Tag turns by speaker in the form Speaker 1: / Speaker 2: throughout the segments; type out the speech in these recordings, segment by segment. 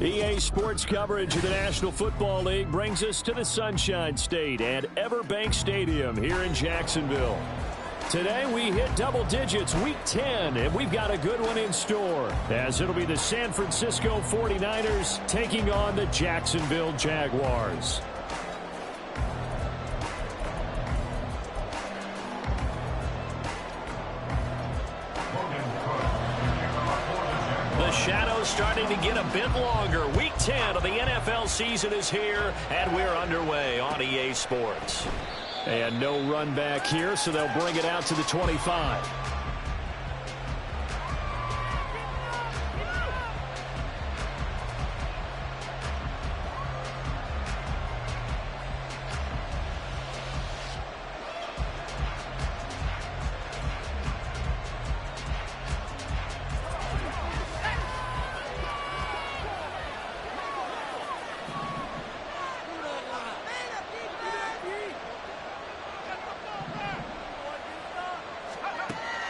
Speaker 1: EA Sports coverage of the National Football League brings us to the Sunshine State at Everbank Stadium here in Jacksonville. Today we hit double digits, Week 10, and we've got a good one in store, as it'll be the San Francisco 49ers taking on the Jacksonville Jaguars. The shadow's starting to get a bit longer. Week 10 of the NFL season is here, and we're underway on EA Sports. And no run back here, so they'll bring it out to the 25.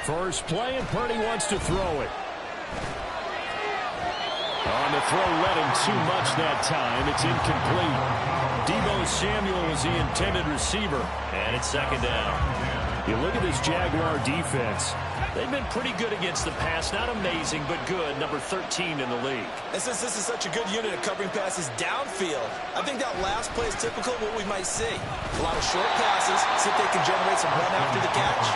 Speaker 1: First play, and Purdy wants to throw it. On the throw, led him too much that time. It's incomplete. Deebo Samuel was the intended receiver, and it's second down. You look at this Jaguar defense. They've been pretty good against the pass. Not amazing, but good. Number 13 in the league.
Speaker 2: And since this is such a good unit of covering passes downfield, I think that last play is typical of what we might see. A lot of short passes, see if they can generate some run after the catch.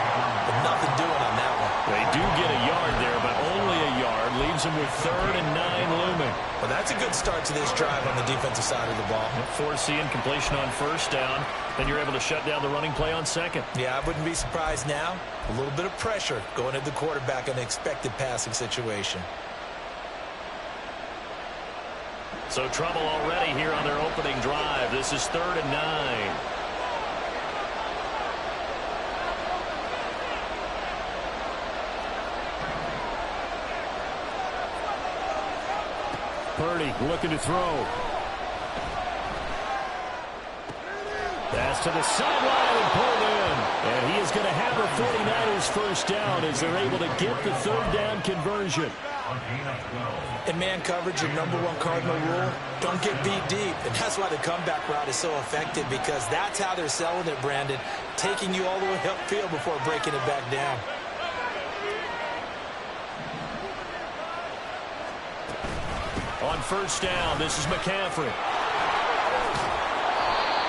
Speaker 2: But nothing doing on that one.
Speaker 1: They do get a yard there, but only a yard. Leaves them with 3rd and 9 looming.
Speaker 2: Well, that's a good start to this drive on the defensive side of the ball.
Speaker 1: Force the incompletion on first down. Then you're able to shut down the running play on second.
Speaker 2: Yeah, I wouldn't be surprised now. A little bit of pressure going at the quarterback in an expected passing situation.
Speaker 1: So trouble already here on their opening drive. This is 3rd and 9. Purdy looking to throw. Pass to the sideline and pulled in. And he is going to have the 49ers first down as they're able to get the 3rd down conversion.
Speaker 2: In man coverage, your #1 cardinal rule, don't get beat deep. And that's why the comeback route is so effective, because that's how they're selling it, Brandon. Taking you all the way upfield before breaking it back down.
Speaker 1: On first down, this is McCaffrey.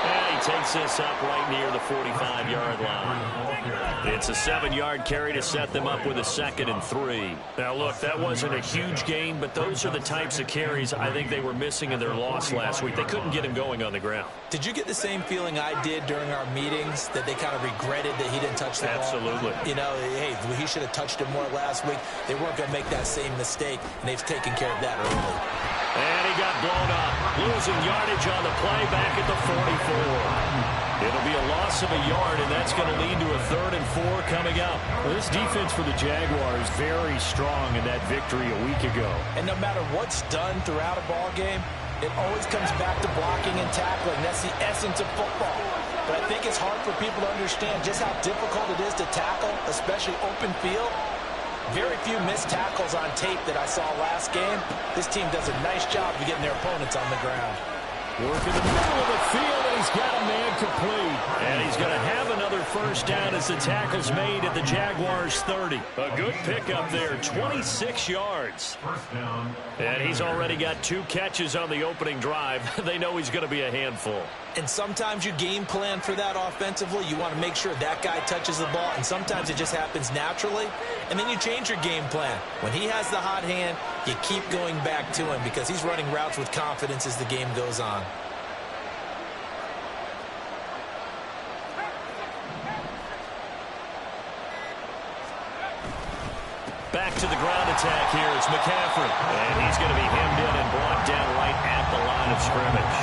Speaker 1: And he takes this up right near the 45-yard line. It's a 7-yard carry to set them up with a 2nd and 3. Now, look, that wasn't a huge gain, but those are the types of carries I think they were missing in their loss last week. They couldn't get him going on the ground.
Speaker 2: Did you get the same feeling I did during our meetings, that they kind of regretted that he didn't touch the ball?
Speaker 1: Absolutely.
Speaker 2: You know, hey, he should have touched it more last week. They weren't going to make that same mistake, and they've taken care of that early.
Speaker 1: And he got blown up, losing yardage on the play back at the 44. It'll be a loss of a yard, and that's going to lead to a 3rd and 4 coming up. Well, this defense for the Jaguars very strong in that victory a week ago.
Speaker 2: And no matter what's done throughout a ball game, it always comes back to blocking and tackling. That's the essence of football. But I think it's hard for people to understand just how difficult it is to tackle, especially open field. Very few missed tackles on tape that I saw last game. This team does a nice job of getting their opponents on the ground.
Speaker 1: Work in the middle of the field, and he's got a man complete. And he's going to have another first down as the tackle's made at the Jaguars' 30. A good pickup there, 26 yards. And he's already got 2 catches on the opening drive. They know he's going to be a handful.
Speaker 2: And sometimes you game plan for that offensively. You want to make sure that guy touches the ball, and sometimes it just happens naturally. And then you change your game plan. When he has the hot hand, you keep going back to him because he's running routes with confidence as the game goes on.
Speaker 1: Back to the ground attack here. It's McCaffrey. And he's going to be hemmed in and brought down right at the line of scrimmage.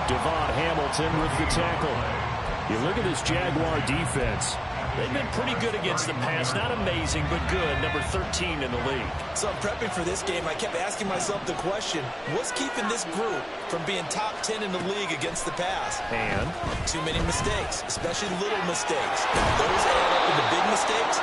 Speaker 1: Devon Hamilton with the tackle. You look at this Jaguar defense. They've been pretty good against the pass. Not amazing, but good. Number 13 in the league.
Speaker 2: So I'm prepping for this game. I kept asking myself the question, what's keeping this group from being top 10 in the league against the pass?
Speaker 1: And?
Speaker 2: Too many mistakes, especially little mistakes. If those add up into big mistakes,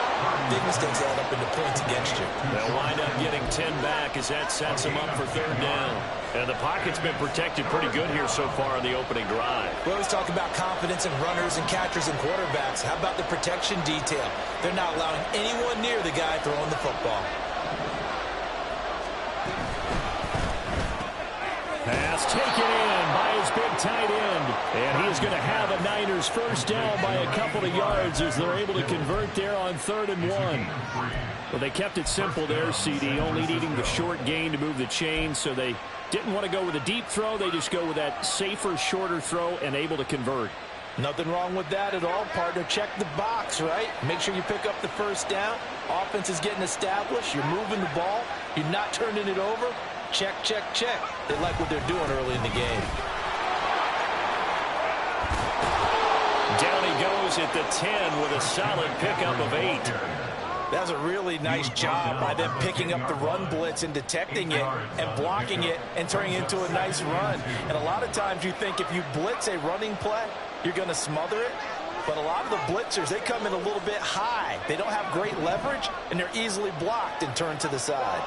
Speaker 2: big mistakes add up into points against you.
Speaker 1: They'll wind up getting 10 back as that sets them up for third down. And the pocket's been protected pretty good here so far on the opening drive.
Speaker 2: We always talk about confidence in runners and catchers and quarterbacks. How about the protection detail? They're not allowing anyone near the guy throwing the football.
Speaker 1: Pass taken in by his big tight end. And he is going to have a Niners first down by a couple of yards as they're able to convert there on 3rd and 1. Well, they kept it simple there, CD, only needing the short gain to move the chains, so they didn't want to go with a deep throw. They just go with that safer, shorter throw and able to convert.
Speaker 2: Nothing wrong with that at all, partner. Check the box, right? Make sure you pick up the first down. Offense is getting established. You're moving the ball. You're not turning it over. Check, check, check. They like what they're doing early in the game.
Speaker 1: Down he goes at the 10 with a solid pickup of 8.
Speaker 2: That was a really nice job by them picking up the run blitz and detecting it and blocking it and turning it into a nice run. And a lot of times you think if you blitz a running play, you're going to smother it. But a lot of the blitzers, they come in a little bit high. They don't have great leverage, and they're easily blocked and turned to the side.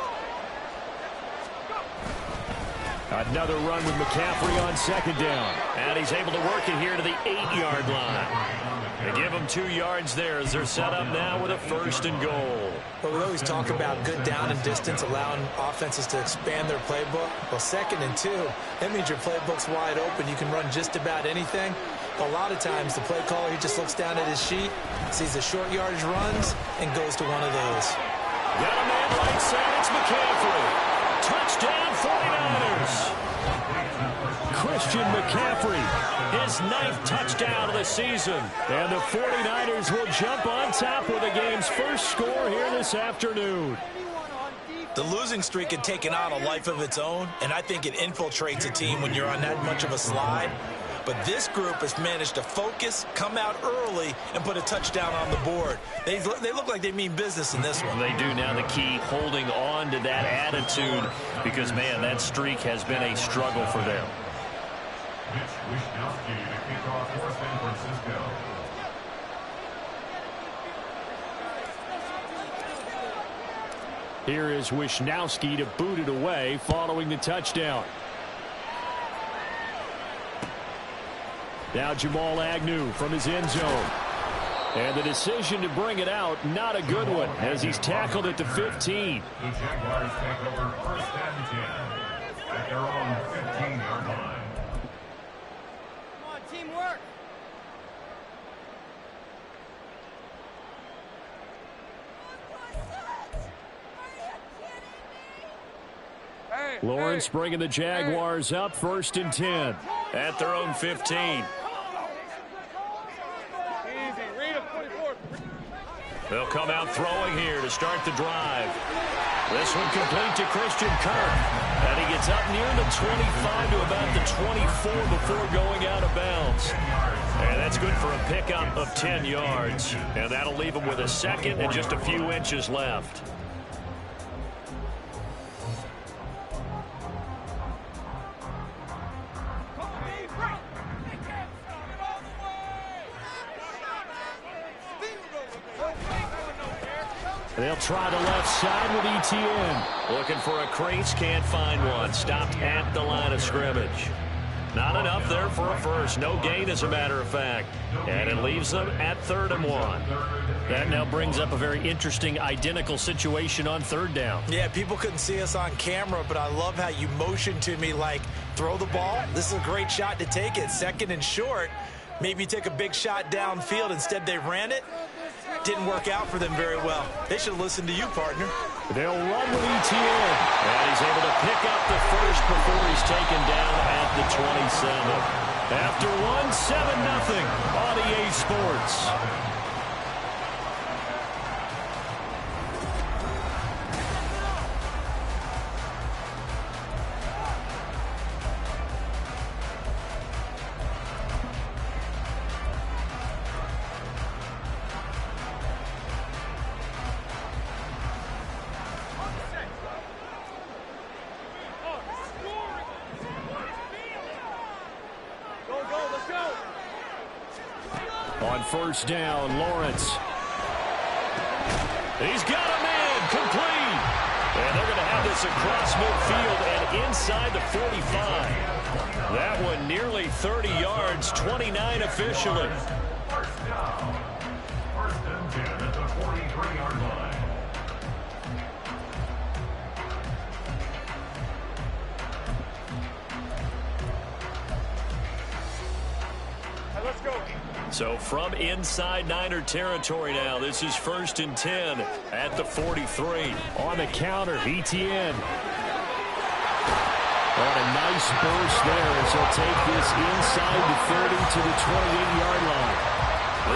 Speaker 1: Another run with McCaffrey on 2nd down. And he's able to work it here to the 8-yard line. They give them 2 yards there as they're set up now with a 1st and goal.
Speaker 2: But we always talk about good down and distance, allowing offenses to expand their playbook. Well, 2nd and 2, that means your playbook's wide open. You can run just about anything. A lot of times the play caller, he just looks down at his sheet, sees the short yardage runs, and goes to one of those.
Speaker 1: Got a man right side, it's McCaffrey. Touchdown 49ers. Christian McCaffrey, his 9th touchdown of the season. And the 49ers will jump on top with the game's first score here this afternoon.
Speaker 2: The losing streak had taken on a life of its own, and I think it infiltrates a team when you're on that much of a slide. But this group has managed to focus, come out early, and put a touchdown on the board. They look like they mean business in this one.
Speaker 1: They do. Now the key, holding on to that attitude, because, man, that streak has been a struggle for them. Here is Wisnowski to boot it away following the touchdown. Now Jamal Agnew from his end zone. And the decision to bring it out, not a good one, as he's tackled at the 15.
Speaker 3: The Jaguars take over 1st and 10 at their own 15-yard line.
Speaker 4: Come on, teamwork.
Speaker 1: Lawrence bringing the Jaguars up 1st and 10 at their own 15. They'll come out throwing here to start the drive. This one complete to Christian Kirk. And he gets up near the 25 to about the 24 before going out of bounds. And that's good for a pickup of 10 yards. And that'll leave him with a 2nd and just a few inches left. They'll try the left side with ETN. Looking for a crease, can't find one. Stopped at the line of scrimmage. Not enough there for a first. No gain, as a matter of fact. And it leaves them at 3rd and 1. That now brings up a very interesting identical situation on 3rd down.
Speaker 2: Yeah, people couldn't see us on camera, but I love how you motioned to me like, throw the ball. This is a great shot to take it. 2nd and short. Maybe take a big shot downfield. Instead, they ran it. Didn't work out for them very well. They should have listened to you, partner.
Speaker 1: They'll run with ETN. And he's able to pick up the first before he's taken down at the 27. After 1, 7-0 on EA Sports. On 1st down, Lawrence. He's got a man complete. And they're going to have this across midfield and inside the 45. That one nearly 30 yards, 29 officially.
Speaker 3: First down. First and 10 at the 43-yard line.
Speaker 4: Let's go.
Speaker 1: So from inside Niner territory now, this is 1st and 10 at the 43. On the counter, ETN. On a nice burst there as he'll take this inside the 30 to the 28-yard line.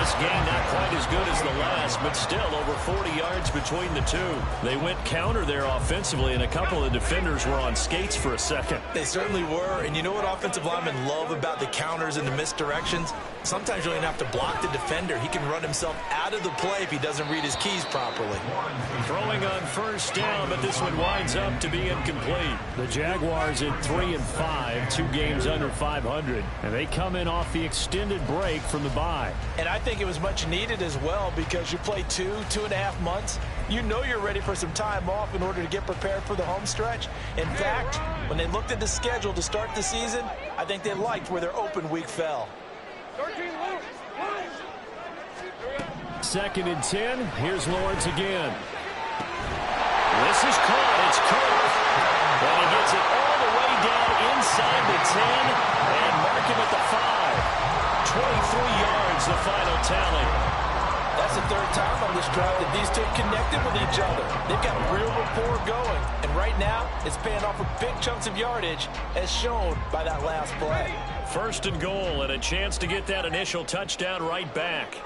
Speaker 1: This game not quite as good as the last, but still over 40 yards between the two. They went counter there offensively, and a couple of the defenders were on skates for a second.
Speaker 2: They certainly were, and you know what offensive linemen love about the counters and the misdirections? Sometimes you don't even have to block the defender. He can run himself out of the play if he doesn't read his keys properly.
Speaker 1: Throwing on first down, but this one winds up to be incomplete. The Jaguars at 3-5, 2 games under 500, and they come in off the extended break from the bye.
Speaker 2: And I think it was much needed as well because you play 2.5 months. You know you're ready for some time off in order to get prepared for the home stretch. In fact, when they looked at the schedule to start the season, I think they liked where their open week fell.
Speaker 1: 2nd and 10. Here's Lawrence again. This is caught. It's Kirk. And he gets it all the way down inside the 10 and mark him at the 5. 23 yards, the final tally.
Speaker 2: That's the 3rd time on this drive that these two connected with each other. They've got a real rapport going. And right now, it's paying off with big chunks of yardage as shown by that last play.
Speaker 1: 1st and goal and a chance to get that initial touchdown right back.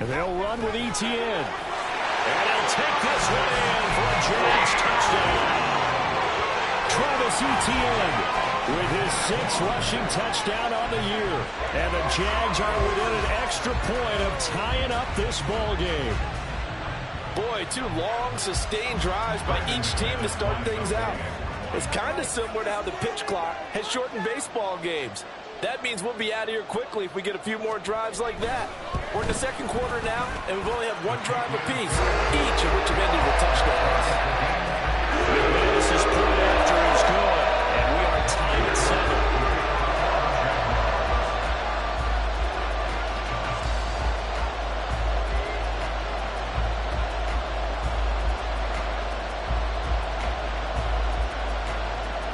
Speaker 1: And they'll run with ETN. And he'll take this one in for a Jags touchdown. Travis Etienne with his 6th rushing touchdown on the year. And the Jags are within an extra point of tying up this ball game.
Speaker 2: Boy, 2 long, sustained drives by each team to start things out. It's kind of similar to how the pitch clock has shortened baseball games. That means we'll be out of here quickly if we get a few more drives like that. We're in the 2nd quarter now, and we've only had 1 drive apiece, each of which have ended with touchdowns.
Speaker 1: This is point after is good, and we are tied at 7.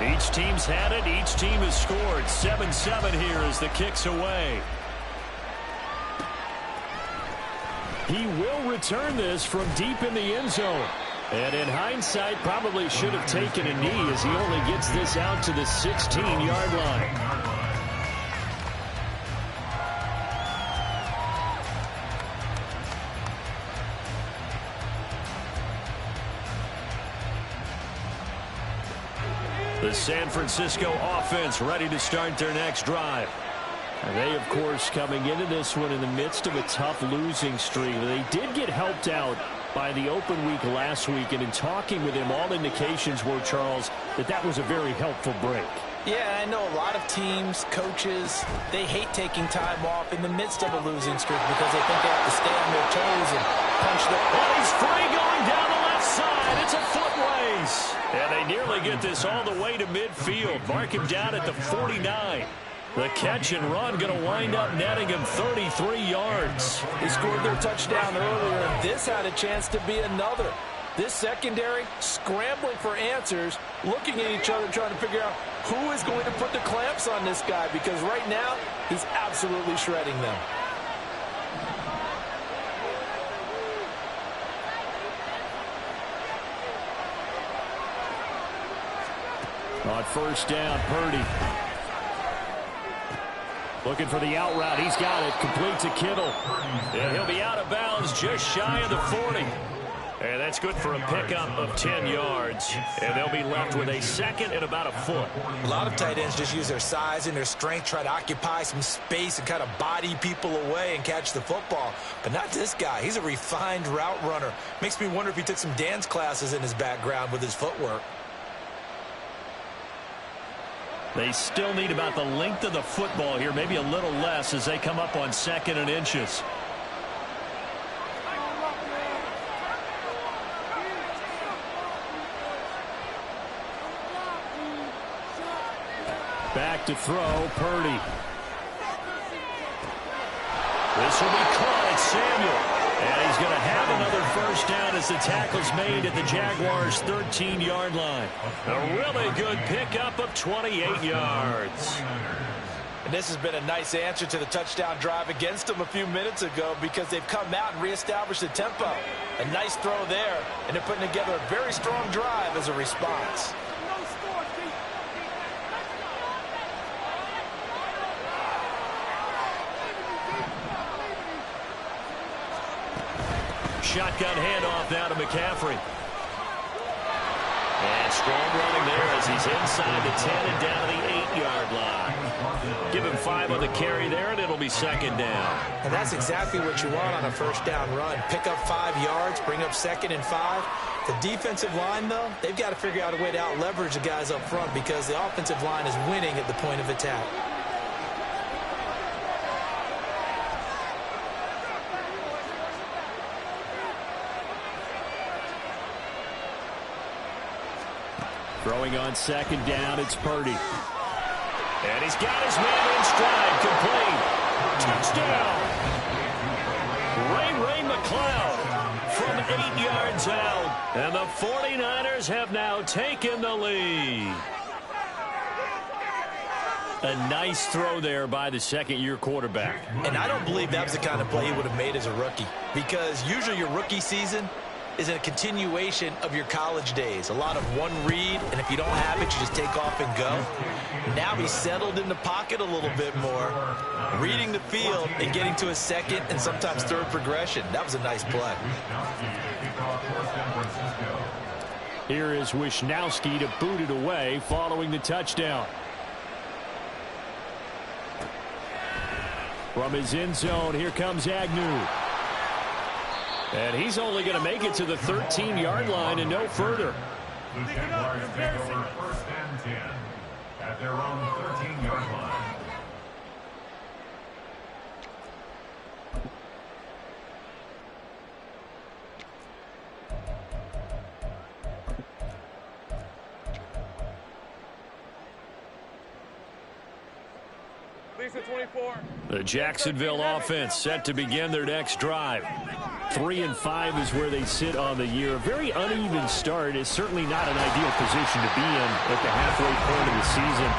Speaker 1: Each team's had it. Each team has scored. 7-7 here as the kick's away. He will return this from deep in the end zone. And in hindsight, probably should have taken a knee as he only gets this out to the 16-yard line. The San Francisco offense ready to start their next drive. And they, of course, coming into this one in the midst of a tough losing streak. They did get helped out by the open week last week, and in talking with him, all indications were, Charles, that was a very helpful break.
Speaker 2: Yeah, I know a lot of teams, coaches, they hate taking time off in the midst of a losing streak because they think they have to stay on their toes and punch the...
Speaker 1: Oh, he's free going down the left side. It's a foot race. And they nearly get this all the way to midfield. Mark him down at the 49. The catch and run going to wind up netting him 33 yards.
Speaker 2: They scored their touchdown earlier, and this had a chance to be another. This secondary scrambling for answers, looking at each other, trying to figure out who is going to put the clamps on this guy, because right now he's absolutely shredding them.
Speaker 1: On first down, Purdy. Looking for the out route. He's got it. Complete to Kittle. And he'll be out of bounds just shy of the 40. And that's good for a pickup of 10 yards. And they'll be left with a 2nd and about a foot.
Speaker 2: A lot of tight ends just use their size and their strength, try to occupy some space and kind of body people away and catch the football. But not this guy. He's a refined route runner. Makes me wonder if he took some dance classes in his background with his footwork.
Speaker 1: They still need about the length of the football here, maybe a little less as they come up on 2nd and inches. Back to throw, Purdy. This will be caught. It's Samuel. And he's going to have another first down as the tackle's made at the Jaguars' 13-yard line. A really good pickup of 28 yards.
Speaker 2: And this has been a nice answer to the touchdown drive against them a few minutes ago because they've come out and reestablished the tempo. A nice throw there, and they're putting together a very strong drive as a response.
Speaker 1: Shotgun handoff now to McCaffrey. And strong running there as he's inside the 10 and down to the 8-yard line. Give him 5 on the carry there, and it'll be second down.
Speaker 2: And that's exactly what you want on a first down run. Pick up 5 yards, bring up 2nd and 5. The defensive line, though, they've got to figure out a way to out-leverage the guys up front because the offensive line is winning at the point of attack.
Speaker 1: Throwing on second down, it's Purdy. And he's got his man in stride, complete. Touchdown. Ray McLeod from 8 yards out. And the 49ers have now taken the lead. A nice throw there by the second-year quarterback.
Speaker 2: And I don't believe that was the kind of play he would have made as a rookie because usually your rookie season is a continuation of your college days. A lot of one read, and if you don't have it, you just take off and go. Now he's settled in the pocket a little bit more, reading the field and getting to his second and sometimes third progression. That was a nice play.
Speaker 1: Here is Wishnowski to boot it away following the touchdown. From his end zone, here comes Agnew. And he's only going to make it to the 13-yard line and no further.
Speaker 3: The Jaguars take over 1st and 10 at their own 13-yard line.
Speaker 4: Lisa 24.
Speaker 1: The Jacksonville offense set to begin their next drive. 3-5 is where they sit on the year. A very uneven start is certainly not an ideal position to be in at the halfway point of the season.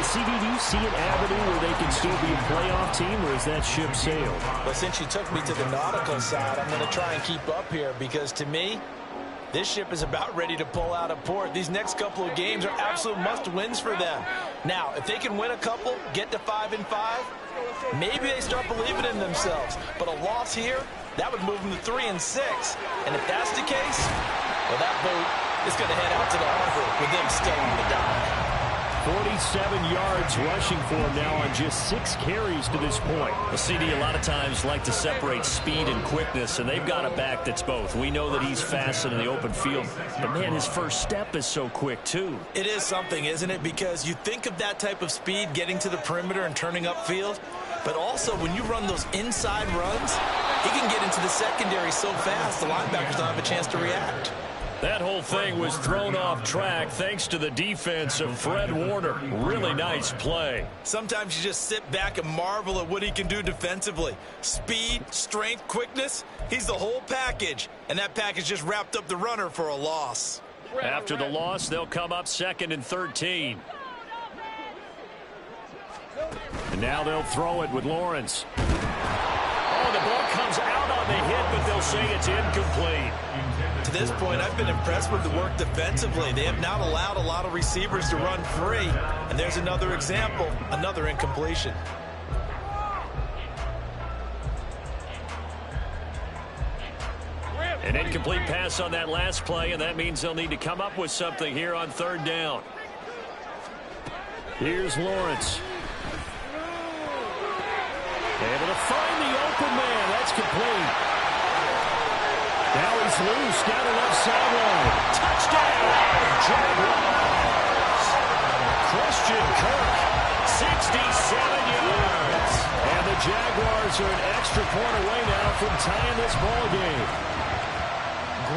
Speaker 1: CV, do you see an avenue where they can still be a playoff team, or is that ship sailed?
Speaker 2: Well, since you took me to the nautical side, I'm going to try and keep up here because to me, this ship is about ready to pull out of port. These next couple of games are absolute must-wins for them. Now, if they can win a couple, get to 5-5, maybe they start believing in themselves. But a loss here, that would move them to 3-6. And if that's the case, well, that boat is going to head out to the harbor with them still on the dock.
Speaker 1: 47 yards rushing for him now on just 6 carries to this point. Well, CD a lot of times like to separate speed and quickness, and they've got a back that's both. We know that he's fast in the open field, but, man, his first step is so quick, too.
Speaker 2: It is something, isn't it? Because you think of that type of speed getting to the perimeter and turning upfield, but also when you run those inside runs, he can get into the secondary so fast the linebackers don't have a chance to react.
Speaker 1: That whole thing was thrown off track thanks to the defense of Fred Warner. Really nice play.
Speaker 2: Sometimes you just sit back and marvel at what he can do defensively. Speed, strength, quickness, he's the whole package. And that package just wrapped up the runner for a loss.
Speaker 1: After the loss, they'll come up 2nd and 13. And now they'll throw it with Lawrence. Oh, the ball comes out on the hit, but they'll say it's incomplete.
Speaker 2: To this point, I've been impressed with the work defensively. They have not allowed a lot of receivers to run free. And there's another example, another incompletion.
Speaker 1: An incomplete pass on that last play, and that means they'll need to come up with something here on 3rd down. Here's Lawrence. Able to find the open man. That's complete. Now he's loose down the left sideline. Touchdown, Jaguars. Christian Kirk, 67 yards. And the Jaguars are an extra point away now from tying this ball game.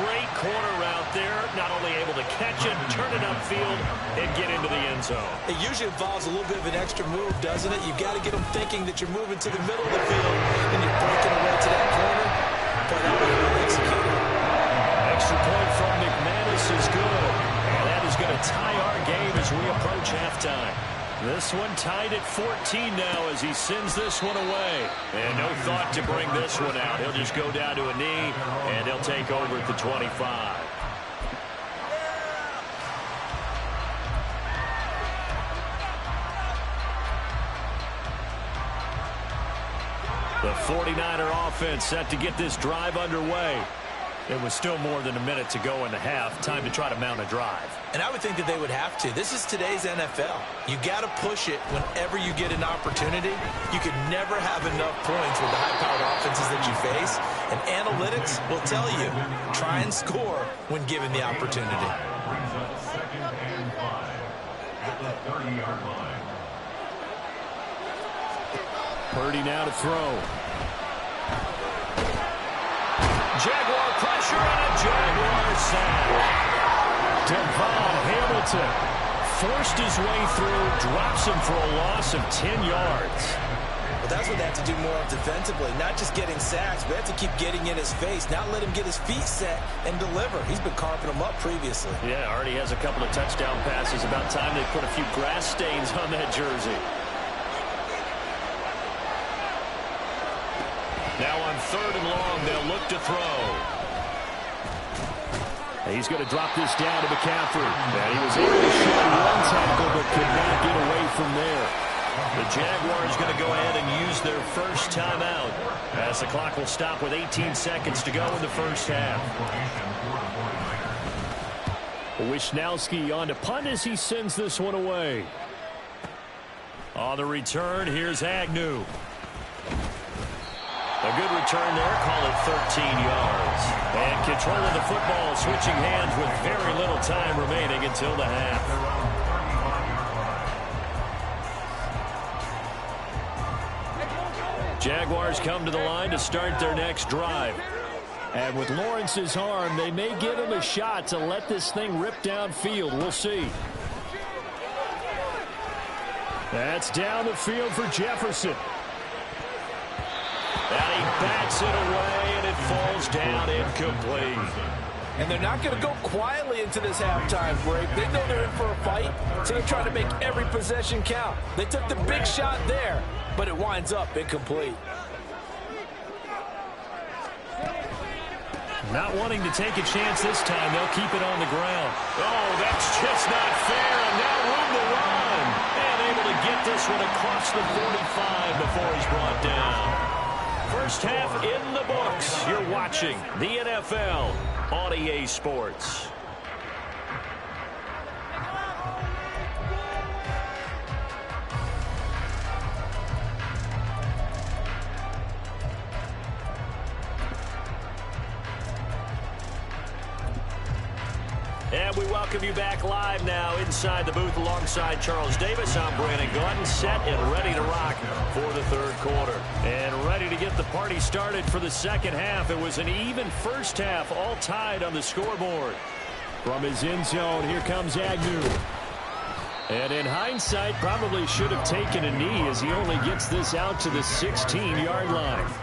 Speaker 1: Great corner route there. Not only able to to catch it, turn it upfield, and get into the end zone.
Speaker 2: It usually involves a little bit of an extra move, doesn't it? You've got to get them thinking that you're moving to the middle of the field and you're breaking away to that corner. But that was well executed.
Speaker 1: Extra point from McManus is good. And that is going to tie our game as we approach halftime. This one tied at 14 now as he sends this one away. And no thought to bring this one out. He'll just go down to a knee, and he'll take over at the 25. The 49er offense set to get this drive underway. It was still more than a minute to go in the half. Time to try to mount a drive.
Speaker 2: And I would think that they would have to. This is today's NFL. You got to push it whenever you get an opportunity. You could never have enough points with the high-powered offenses that you face. And analytics will tell you, try and score when given the opportunity.
Speaker 3: Brings up 2nd and 5 at the 30-yard line.
Speaker 1: Purdy now to throw. Jaguar pressure and a Jaguar sack. Devon Hamilton forced his way through, drops him for a loss of 10 yards.
Speaker 2: Well, that's what they have to do more defensively. Not just getting sacks, but they have to keep getting in his face, not let him get his feet set and deliver. He's been carving them up previously.
Speaker 1: Yeah, already has a couple of touchdown passes. About time they put a few grass stains on that jersey. Now on 3rd and long, they'll look to throw. He's going to drop this down to McCaffrey. And he was able to shed one tackle, but could not get away from there. The Jaguars going to go ahead and use their first timeout as the clock will stop with 18 seconds to go in the first half. Wishnowski on to punt as he sends this one away. On the return, here's Agnew. A good return there, call it 13 yards. And controlling the football, switching hands with very little time remaining until the half. Jaguars come to the line to start their next drive. And with Lawrence's arm, they may give him a shot to let this thing rip downfield. We'll see. That's down the field for Jefferson. And he bats it away, and it falls down incomplete.
Speaker 2: And they're not going to go quietly into this halftime break. They know they're in for a fight, so they're trying to make every possession count. They took the big shot there, but it winds up incomplete.
Speaker 1: Not wanting to take a chance this time, they'll keep it on the ground. Oh, that's just not fair, and now room to run. And able to get this one across the 45 before he's brought down. First half in the books. You're watching the NFL on EA Sports. And we welcome you back live now inside the booth alongside Charles Davis. I'm Brandon Gordon, set and ready to rock for the third quarter. And ready to get the party started for the second half. It was an even first half, all tied on the scoreboard. From his end zone, here comes Agnew. And in hindsight, probably should have taken a knee as he only gets this out to the 16-yard line.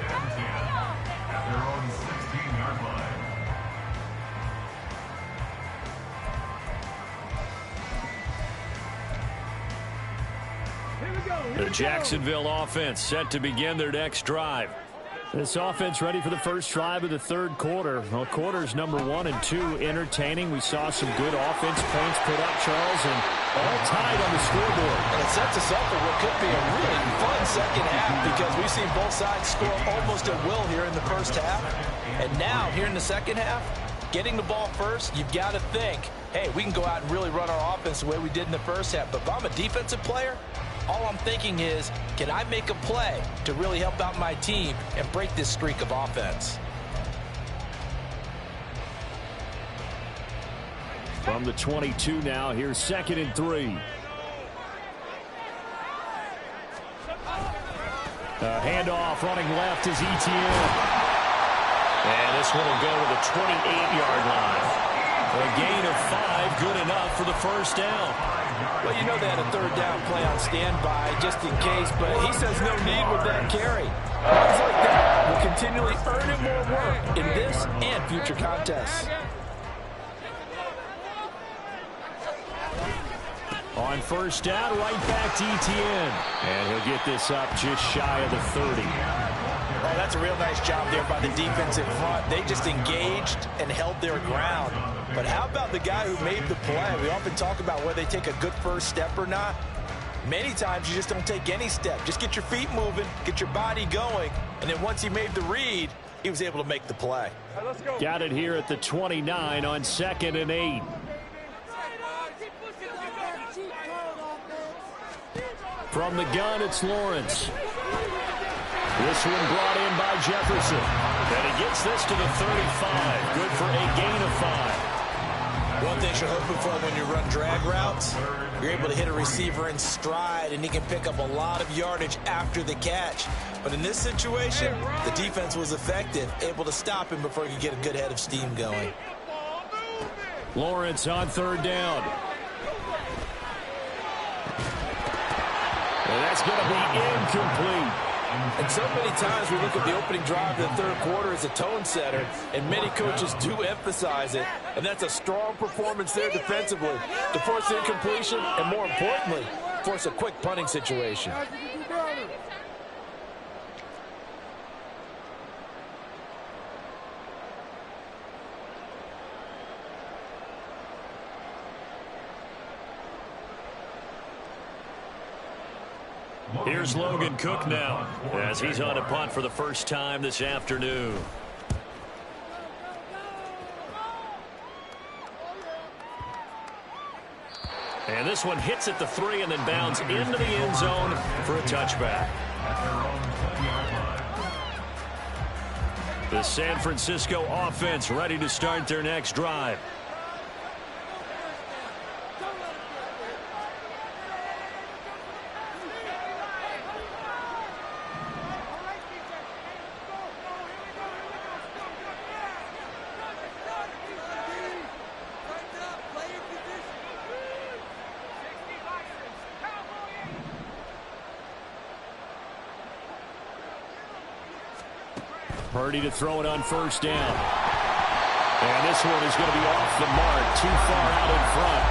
Speaker 1: The Jacksonville offense set to begin their next drive. This offense ready for the first drive of the third quarter. Well, quarters number 1 and 2 entertaining. We saw some good offense points put up, Charles, and all tied on the scoreboard.
Speaker 2: And it sets us up for what could be a really fun second half because we've seen both sides score almost at will here in the first half. And now, here in the second half, getting the ball first, you've got to think, hey, we can go out and really run our offense the way we did in the first half. But if I'm a defensive player, all I'm thinking is, can I make a play to really help out my team and break this streak of offense?
Speaker 1: From the 22 now, here's 2nd and 3. Handoff running left is Etienne. And this one will go to the 28-yard line. A gain of 5, good enough for the first down.
Speaker 2: Well, you know they had a third down play on standby just in case, but he says no need with that carry. Runs like that will continually earn him more work in this and future contests.
Speaker 1: On first down, right back to Etienne. And he'll get this up just shy of the 30.
Speaker 2: Oh, that's a real nice job there by the defense in front. They just engaged and held their ground. But how about the guy who made the play? We often talk about whether they take a good first step or not. Many times you just don't take any step. Just get your feet moving, get your body going, and then once he made the read, he was able to make the play.
Speaker 4: Right, let's go.
Speaker 1: Got it here at the 29 on 2nd and 8. From the gun, it's Lawrence. This one brought in by Jefferson. And he gets this to the 35. Good for a gain of 5.
Speaker 2: One thing you're hoping for when you run drag routes, you're able to hit a receiver in stride, and he can pick up a lot of yardage after the catch. But in this situation, the defense was effective, able to stop him before he could get a good head of steam going.
Speaker 1: Lawrence on 3rd down. And that's going to be incomplete.
Speaker 2: And so many times we look at the opening drive of the third quarter as a tone setter, and many coaches do emphasize it, and that's a strong performance there defensively to force incompletion and, more importantly, force a quick punting situation.
Speaker 1: Here's Logan Cook now as he's on a punt for the first time this afternoon. And this one hits at the 3 and then bounds into the end zone for a touchback. The San Francisco offense ready to start their next drive. Purdy to throw it on first down. And this one is going to be off the mark, too far out in front.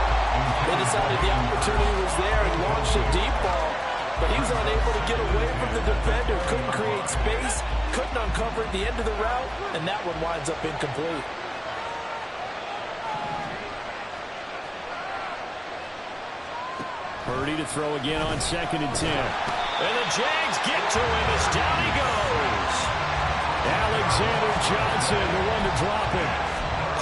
Speaker 2: They decided the opportunity was there and launched a deep ball, but he was unable to get away from the defender, couldn't create space, couldn't uncover the end of the route, and that one winds up incomplete.
Speaker 1: Purdy to throw again on 2nd and 10. And the Jags get to him as down he goes. Alexander Johnson, the one to drop him.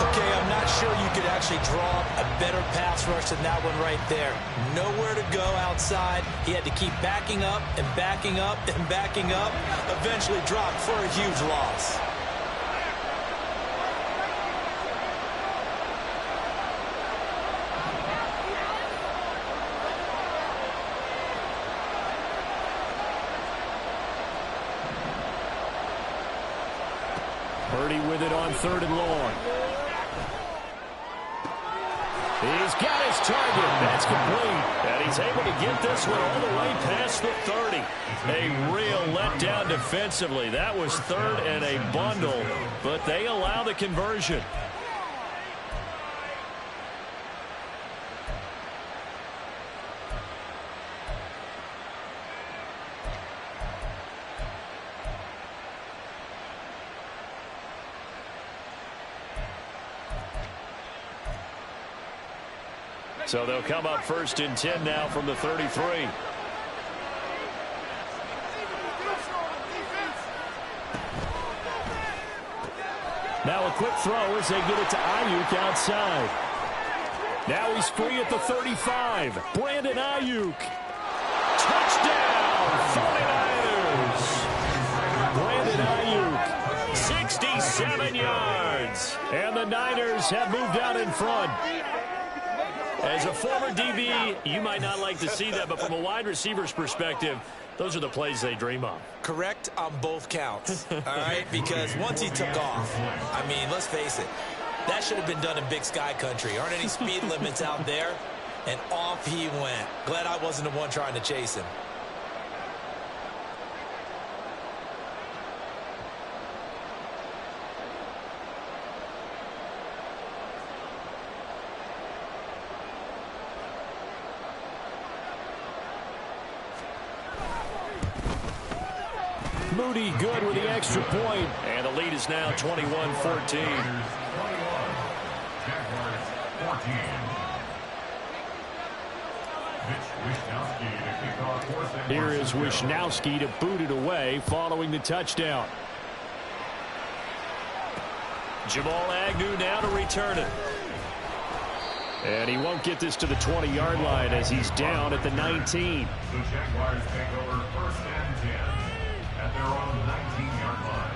Speaker 2: Okay, I'm not sure you could actually draw a better pass rush than that one right there. Nowhere to go outside. He had to keep backing up and backing up and backing up. Eventually dropped for a huge loss.
Speaker 1: Purdy with it on 3rd and long. He's got his target. That's complete. And he's able to get this one all the way past the 30. A real letdown defensively. That was 3rd and a bundle, but they allow the conversion. So they'll come up 1st and 10 now from the 33. Now a quick throw as they get it to Ayuk outside. Now he's free at the 35. Brandon Ayuk. Touchdown, 49ers. Brandon Ayuk, 67 yards. And the Niners have moved out in front. As a former DB, you might not like to see that, but from a wide receiver's perspective, those are the plays they dream of.
Speaker 2: Correct on both counts, all right? Because once he took off, I mean, let's face it, That should have been done in Big Sky country. Aren't any speed limits out there? And off he went. Glad I wasn't the one trying to chase him.
Speaker 1: Moody good with the extra point. And the lead is now 21-14. Here is Wisnowski to boot it away following the touchdown. Jamal Agnew now to return it. And he won't get this to the 20-yard line as he's down at the 19.
Speaker 3: The Jaguars take over first and 10 at their own 19-yard line.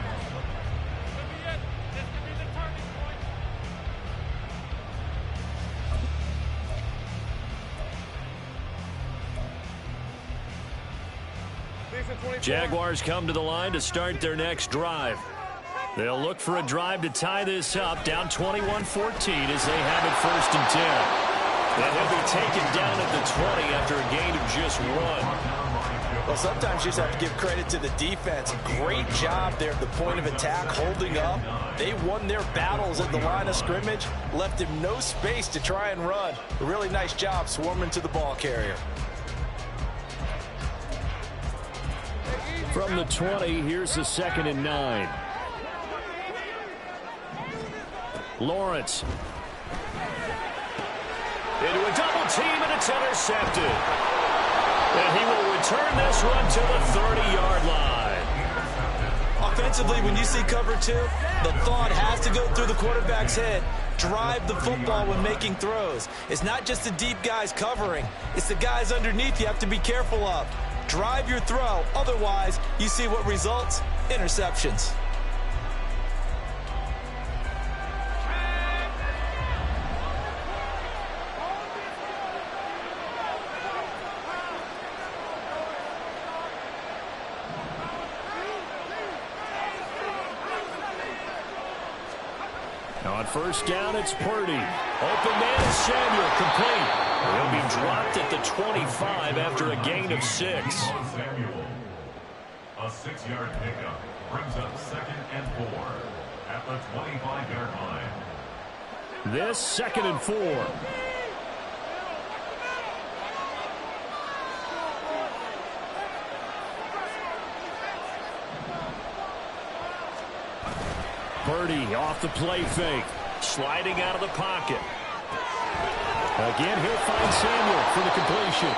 Speaker 1: Jaguars come to the line to start their next drive. They'll look for a drive to tie this up, down 21-14 as they have it first and 10. And they'll be taken down at the 20 after a gain of just 1.
Speaker 2: Well, sometimes you just have to give credit to the defense. Great job there at the point of attack, holding up. They won their battles at the line of scrimmage, left him no space to try and run. A really nice job swarming to the ball carrier.
Speaker 1: From the 20, here's the 2nd and 9. Lawrence. Into a double team, and it's intercepted. And he will return this one to the 30-yard line.
Speaker 2: Offensively, when you see cover 2, the thought has to go through the quarterback's head. Drive the football when making throws. It's not just the deep guys covering. It's the guys underneath you have to be careful of. Drive your throw. Otherwise, you see what results? Interceptions.
Speaker 1: On first down, it's Purdy. Open man is Samuel, complete. He'll be dropped at the 25 after a gain of 6.
Speaker 3: Samuel. A 6-yard pickup brings up 2nd and 4 at the 25-yard line.
Speaker 1: This 2nd and 4. Purdy off the play fake. Sliding out of the pocket. Again, he'll find Samuel for the completion.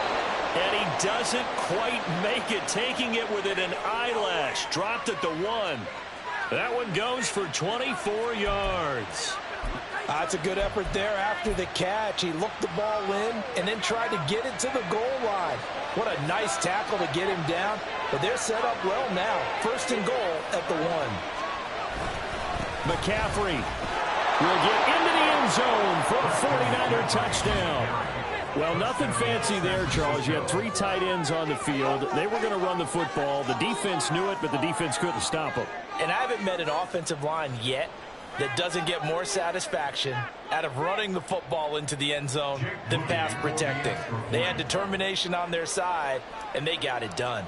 Speaker 1: And he doesn't quite make it, taking it within an eyelash. Dropped at the 1. That one goes for 24 yards.
Speaker 2: That's a good effort there after the catch. He looked the ball in and then tried to get it to the goal line. What a nice tackle to get him down. But they're set up well now. 1st and goal at the 1.
Speaker 1: McCaffrey will get into the end zone for a 49er touchdown. Well, nothing fancy there, Charles. You had 3 tight ends on the field. They were going to run the football. The defense knew it, but the defense couldn't stop them.
Speaker 2: And I haven't met an offensive line yet that doesn't get more satisfaction out of running the football into the end zone than pass protecting. They had determination on their side, and they got it done.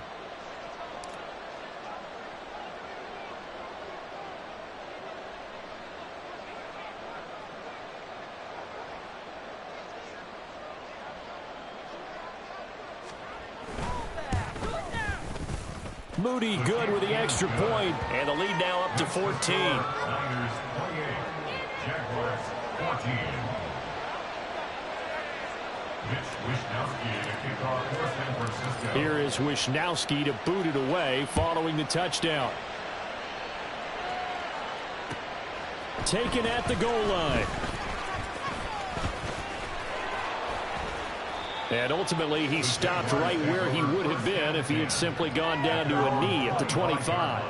Speaker 1: Moody good with the extra point, and the lead now up to 14.
Speaker 3: Niners 28, Jaguars 14. Wisnowski to kick off for San Francisco.
Speaker 1: Here is Wisnowski to boot it away following the touchdown. Taken at the goal line. And ultimately, he stopped right where he would have been if he had simply gone down to a knee at the 25.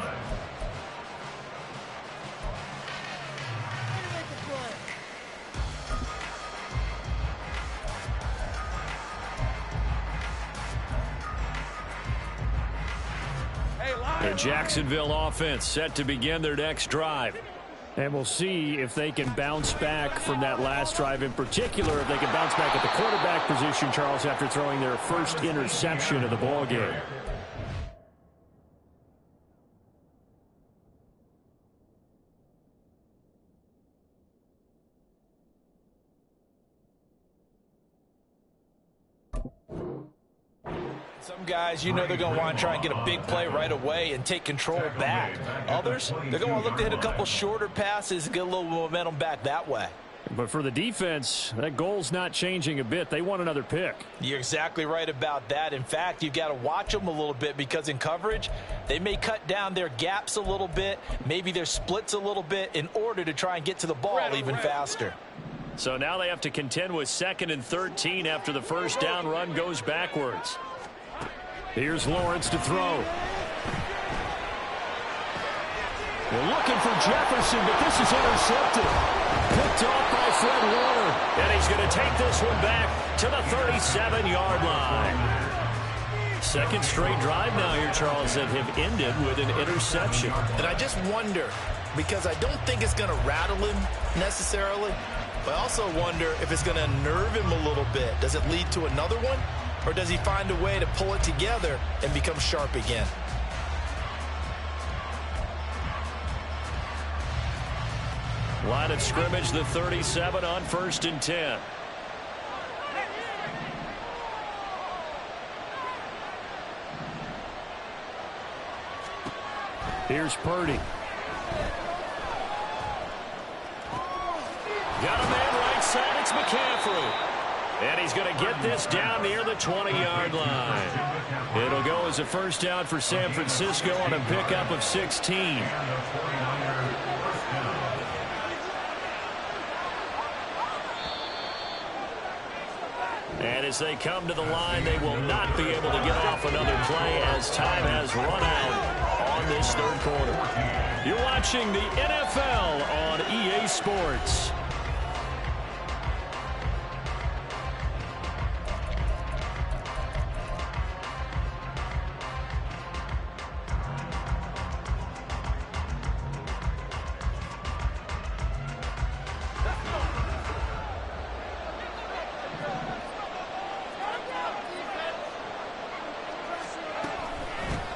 Speaker 1: The Jacksonville offense set to begin their next drive. And we'll see if they can bounce back from that last drive, in particular, if they can bounce back at the quarterback position, Charles, after throwing their first interception of the ball game.
Speaker 2: Some guys, you know they're going to want to try and get a big play right away and take control back. Others, they're going to want to look to hit a couple shorter passes and get a little momentum back that way.
Speaker 1: But for the defense, that goal's not changing a bit. They want another pick.
Speaker 2: You're exactly right about that. In fact, you've got to watch them a little bit because in coverage, they may cut down their gaps a little bit, maybe their splits a little bit in order to try and get to the ball even faster.
Speaker 1: So now they have to contend with 2nd and 13 after the first down run goes backwards. Here's Lawrence to throw. We're looking for Jefferson, but this is intercepted. Picked off by Fred Warner. And he's going to take this one back to the 37-yard line. Second straight drive now here, Charles, that have ended with an interception.
Speaker 5: And I just wonder, because I don't think it's going to rattle him necessarily, but I also wonder if it's going to unnerve him a little bit. Does it lead to another one? Or does he find a way to pull it together and become sharp again?
Speaker 1: Line of scrimmage, the 37 on 1st and 10. Here's Purdy. Got a man right side. It's McCaffrey. And he's going to get this down near the 20-yard line. It'll go as a first down for San Francisco on a pickup of 16. And as they come to the line, they will not be able to get off another play as time has run out on this third quarter. You're watching the NFL on EA Sports.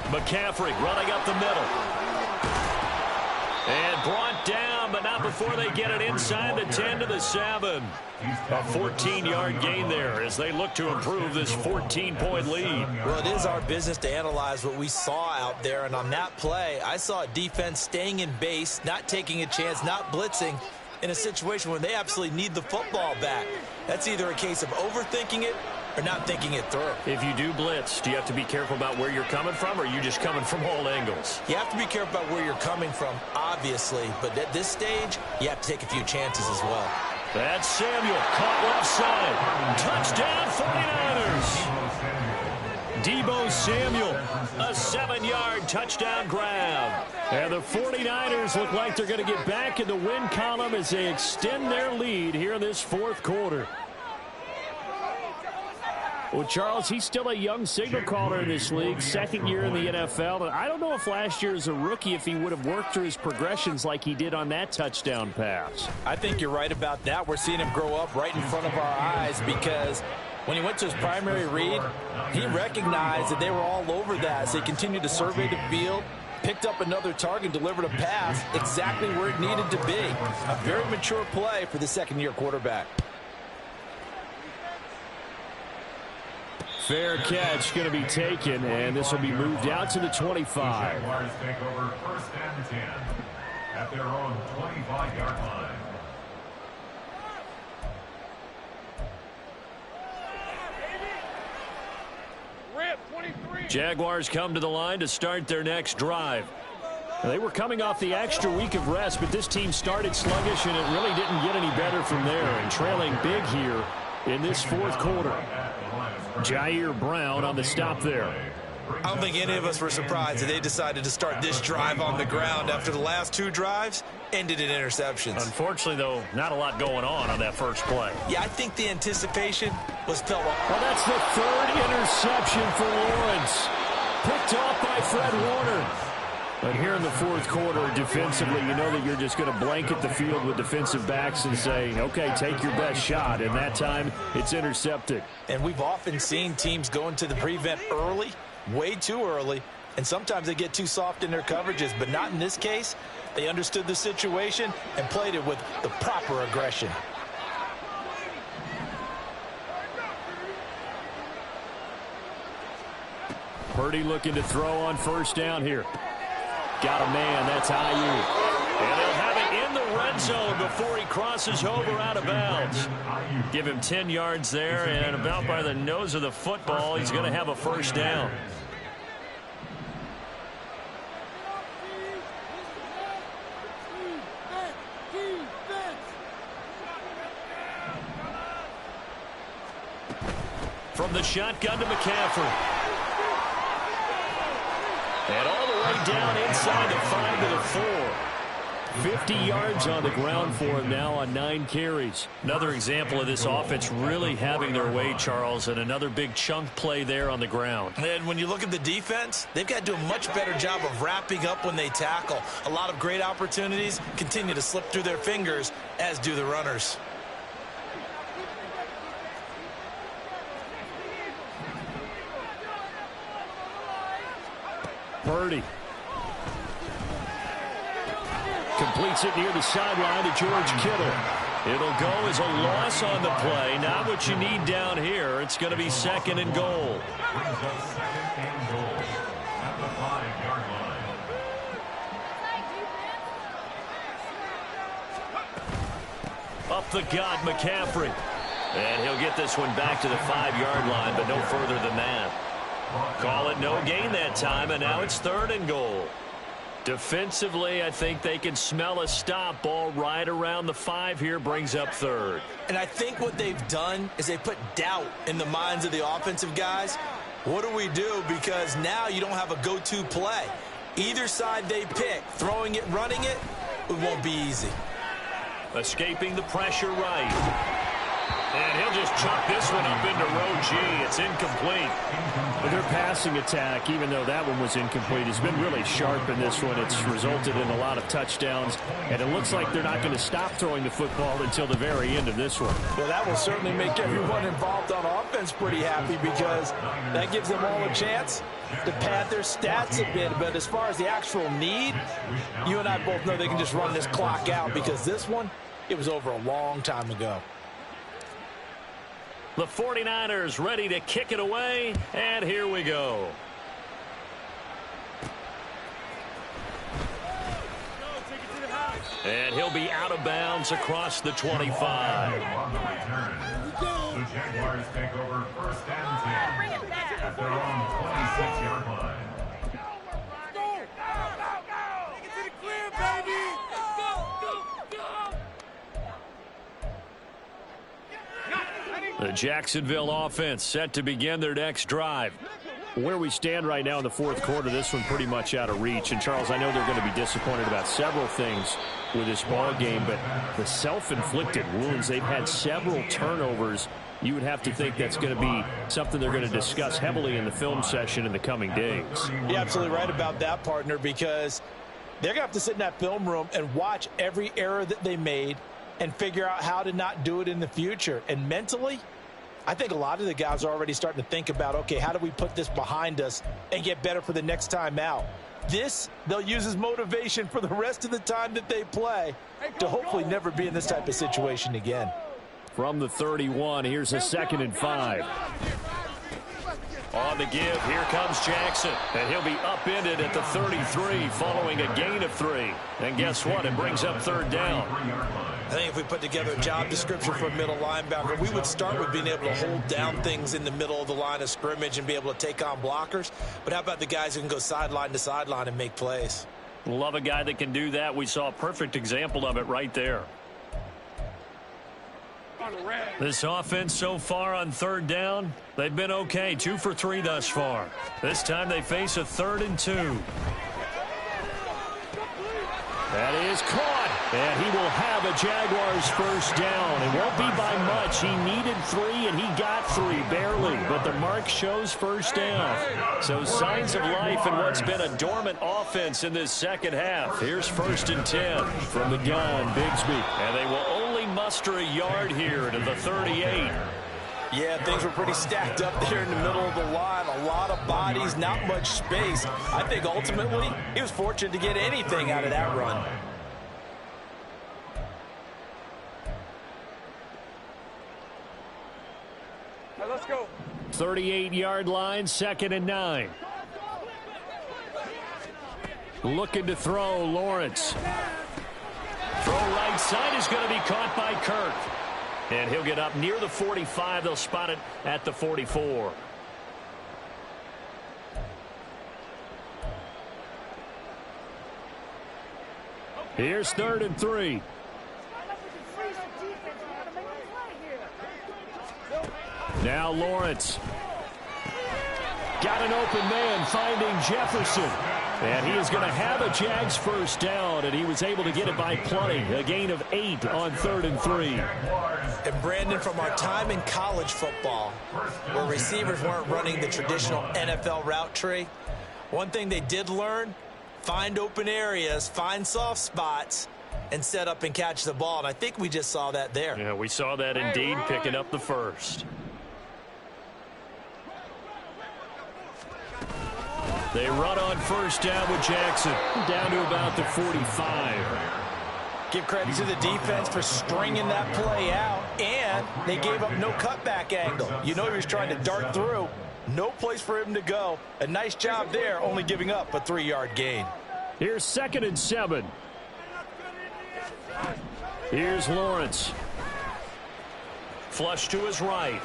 Speaker 1: McCaffrey running up the middle. And brought down, but not before they get it inside the 10 to the 7. A 14-yard gain there as they look to improve this 14-point lead.
Speaker 2: Well, it is our business to analyze what we saw out there. And on that play, I saw a defense staying in base, not taking a chance, not blitzing in a situation where they absolutely need the football back. That's either a case of overthinking it or not thinking it through.
Speaker 1: If you do blitz, do you have to be careful about where you're coming from, or are you just coming from all angles?
Speaker 2: You have to be careful about where you're coming from, obviously. But at this stage, you have to take a few chances as well.
Speaker 1: That's Samuel, caught left side. Touchdown, 49ers. Deebo Samuel, a 7-yard touchdown grab. And the 49ers look like they're going to get back in the win column as they extend their lead here in this fourth quarter. Well, Charles, he's still a young signal caller in this league, second year in the NFL. And I don't know if last year as a rookie, if he would have worked through his progressions like he did on that touchdown pass.
Speaker 2: I think you're right about that. We're seeing him grow up right in front of our eyes because when he went to his primary read, he recognized that they were all over that. So he continued to survey the field, picked up another target, delivered a pass exactly where it needed to be. A very mature play for the second-year quarterback.
Speaker 1: Fair catch going to be taken, and this will be moved out to the 25.
Speaker 3: Jaguars take over 1st and 10 at their own 25-yard line.
Speaker 4: Rip, 23.
Speaker 1: Jaguars come to the line to start their next drive. They were coming off the extra week of rest, but this team started sluggish, and it really didn't get any better from there, and trailing big here in this fourth quarter. Jair Brown on the stop there.
Speaker 5: I don't think any of us were surprised that they decided to start this drive on the ground after the last two drives ended in interceptions.
Speaker 1: Unfortunately, though, not a lot going on that first play.
Speaker 2: Yeah, I think the anticipation was felt.
Speaker 1: Well, that's the third interception for Lawrence. Picked off by Fred Warner. But here in the fourth quarter, defensively, you know that you're just going to blanket the field with defensive backs and say, okay, take your best shot. And that time, it's intercepted.
Speaker 2: And we've often seen teams go into the prevent early, way too early, and sometimes they get too soft in their coverages. But not in this case. They understood the situation and played it with the proper aggression.
Speaker 1: Purdy looking to throw on first down here. Got a man, that's Ayuk. And they'll have it in the red zone before he crosses over out of bounds. Give him 10 yards there, and about by the nose of the football, he's going to have a first down. From the shotgun to McCaffrey. And all the way down inside the 5 to the 4. 50 yards on the ground for him now on 9 carries. Another example of this offense really having their way, Charles, and another big chunk play there on the ground.
Speaker 2: And when you look at the defense, they've got to do a much better job of wrapping up when they tackle. A lot of great opportunities continue to slip through their fingers, as do the runners.
Speaker 1: Purdy completes it near the sideline to George Kittle. It'll go as a loss on the play. Not what you need down here. It's going to be second and goal.
Speaker 3: Brings up second and goal at the 5-yard line.
Speaker 1: Up the gut, McCaffrey. And he'll get this one back to the 5-yard line, but no further than that. Call it no gain that time, and now it's third and goal. Defensively, I think they can smell a stop. Ball right around the 5 here, brings up third.
Speaker 2: And I think what they've done is they put doubt in the minds of the offensive guys. What do we do? Because now you don't have a go-to play. Either side they pick, throwing it, running it, it won't be easy.
Speaker 1: Escaping the pressure right. And he'll just chuck this one up into row G. It's incomplete. But their passing attack, even though that one was incomplete, has been really sharp in this one. It's resulted in a lot of touchdowns. And it looks like they're not going to stop throwing the football until the very end of this one.
Speaker 2: Well, that will certainly make everyone involved on offense pretty happy, because that gives them all a chance to pad their stats a bit. But as far as the actual need, you and I both know they can just run this clock out, because this one, it was over a long time ago.
Speaker 1: The 49ers ready to kick it away, and here we go. And he'll be out of bounds across the 25.
Speaker 3: On the return, the Jaguars take over first and 10 at their own 26-yard line.
Speaker 1: The Jacksonville offense set to begin their next drive. Where we stand right now in the fourth quarter, this one pretty much out of reach. And, Charles, I know they're going to be disappointed about several things with this ball game, but the self-inflicted wounds, they've had several turnovers. You would have to think that's going to be something they're going to discuss heavily in the film session in the coming days.
Speaker 2: You're absolutely right about that, partner, because they're going to have to sit in that film room and watch every error that they made and figure out how to not do it in the future. And mentally, I think a lot of the guys are already starting to think about, okay, how do we put this behind us and get better for the next time out? This, they'll use as motivation for the rest of the time that they play to hopefully never be in this type of situation again.
Speaker 1: From the 31, here's a 2nd and 5. On the give, here comes Jackson, and he'll be upended at the 33 following a gain of 3. And guess what? It brings up third down.
Speaker 2: I think if we put together a job description for a middle linebacker, we would start with being able to hold down things in the middle of the line of scrimmage and be able to take on blockers. But how about the guys who can go sideline to sideline and make plays?
Speaker 1: Love a guy that can do that. We saw a perfect example of it right there. This offense so far on third down, they've been okay. 2 for 3 thus far. This time they face a 3rd and 2. That is caught. And he will have a Jaguars first down. It won't be by much. He needed 3, and he got 3, barely. But the mark shows first down. So signs of life in what's been a dormant offense in this second half. Here's 1st and 10 from the gun, Bigsby. And they will only muster a yard here to the 38.
Speaker 2: Yeah, things were pretty stacked up there in the middle of the line. A lot of bodies, not much space. I think ultimately he was fortunate to get anything out of that run.
Speaker 4: Let's go.
Speaker 1: 38-yard line, 2nd and 9. Looking to throw, Lawrence. Throw right side is going to be caught by Kirk. And he'll get up near the 45. They'll spot it at the 44. Here's 3rd and 3. Now Lawrence. Got an open man, finding Jefferson. And he is going to have a Jags first down, and he was able to get it by plenty. A gain of 8 on 3rd and 3.
Speaker 2: And Brandon, from our time in college football, where receivers weren't running the traditional NFL route tree, one thing they did learn, find open areas, find soft spots, and set up and catch the ball. And I think we just saw that there.
Speaker 1: Yeah, we saw that indeed, picking up the first. They run on first down with Jackson, down to about the 45.
Speaker 2: Give credit to the defense for stringing that play out, and they gave up no cutback angle. You know he was trying to dart through. No place for him to go. A nice job there, only giving up a 3-yard gain.
Speaker 1: Here's 2nd and 7. Here's Lawrence. Flush to his right.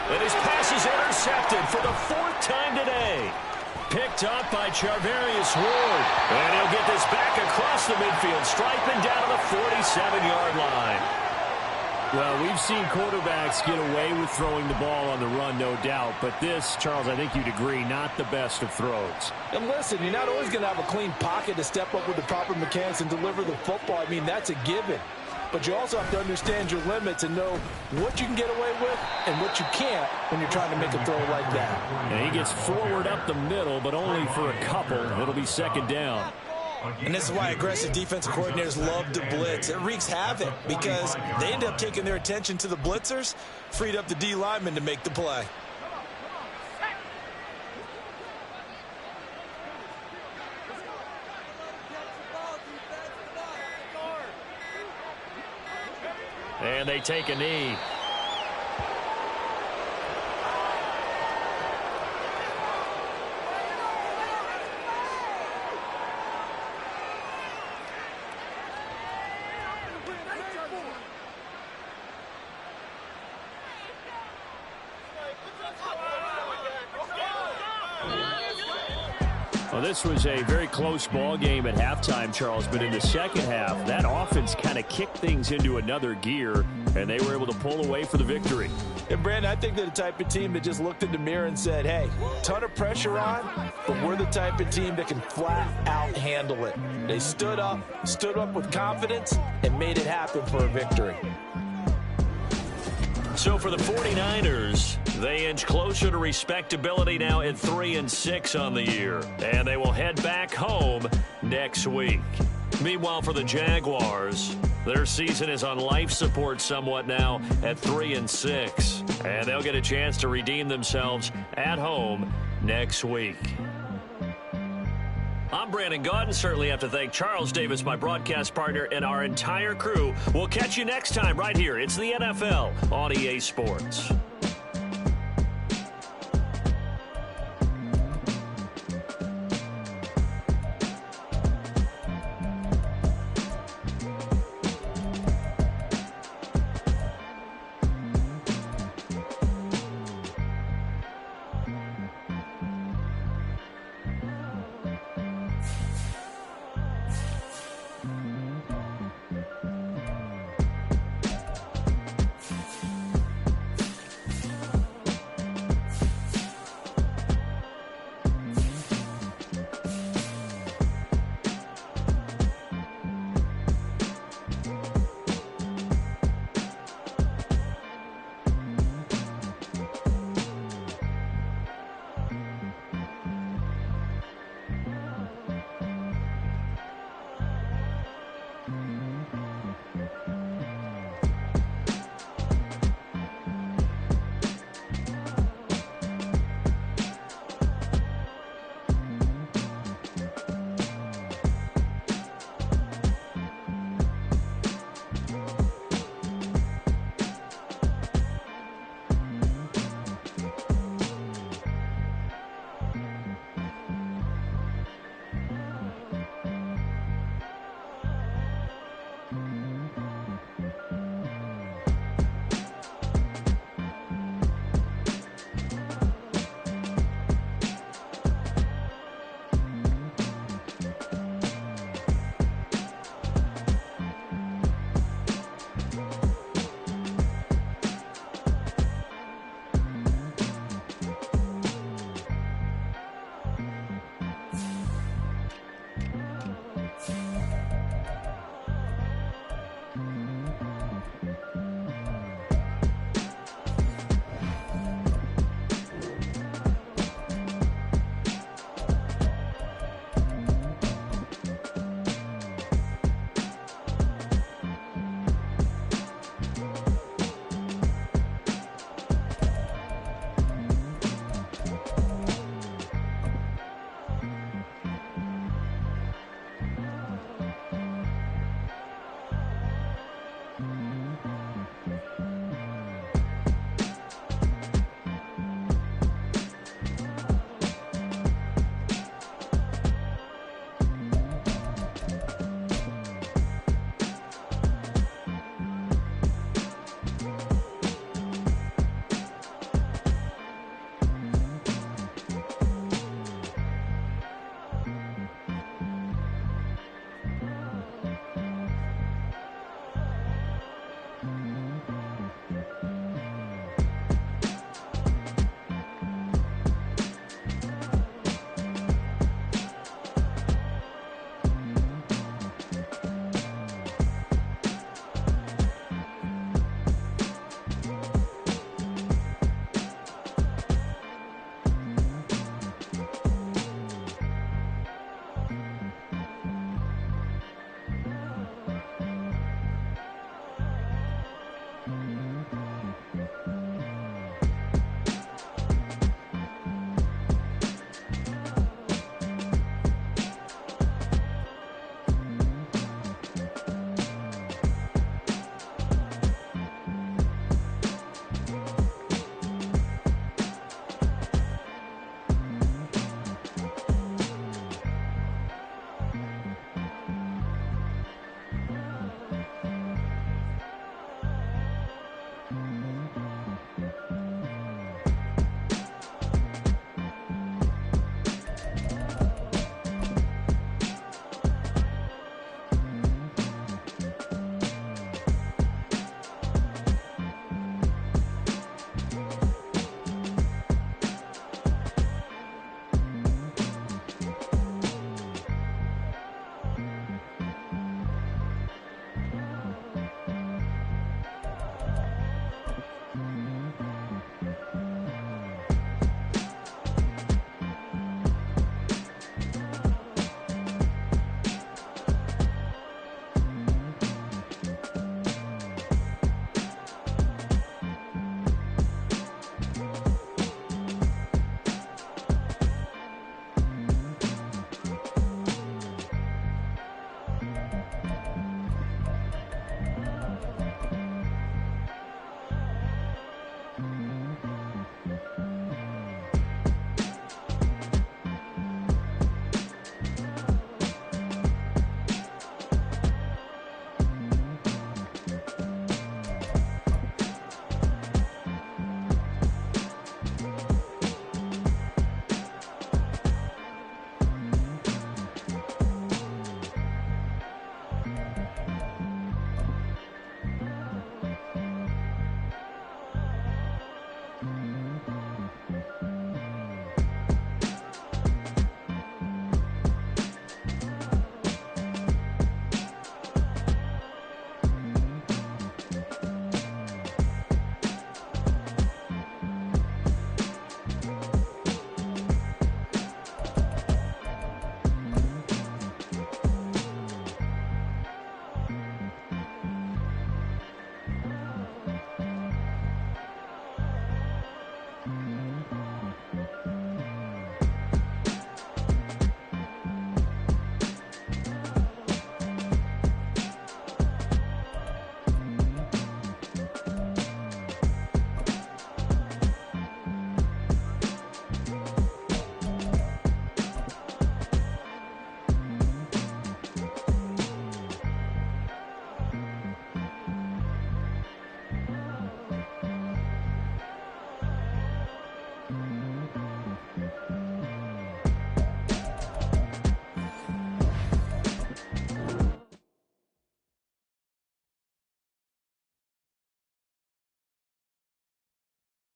Speaker 1: And his pass is intercepted for the 4th time today. Picked up by Charvarius Ward. And he'll get this back across the midfield, striping down to the 47-yard line. Well, we've seen quarterbacks get away with throwing the ball on the run, no doubt. But this, Charles, I think you'd agree, not the best of throws.
Speaker 2: And listen, you're not always going to have a clean pocket to step up with the proper mechanics and deliver the football. I mean, that's a given. But you also have to understand your limits and know what you can get away with and what you can't when you're trying to make a throw like that.
Speaker 1: And he gets forward up the middle, but only for a couple. It'll be 2nd down.
Speaker 2: And this is why aggressive defensive coordinators love to blitz. It wreaks havoc because they end up taking their attention to the blitzers, freed up the D lineman to make the play.
Speaker 1: And they take a knee. Well, this was a very close ball game at halftime, Charles, but in the second half, that offense kind of kicked things into another gear, and they were able to pull away for the victory.
Speaker 2: And, Brandon, I think they're the type of team that just looked in the mirror and said, hey, ton of pressure on, but we're the type of team that can flat out handle it. They stood up with confidence, and made it happen for a victory.
Speaker 1: So for the 49ers, they inch closer to respectability now at 3-6 on the year. And they will head back home next week. Meanwhile, for the Jaguars, their season is on life support somewhat now at 3-6. And they'll get a chance to redeem themselves at home next week. I'm Brandon Gaudin. Certainly have to thank Charles Davis, my broadcast partner, and our entire crew. We'll catch you next time right here. It's the NFL on EA Sports.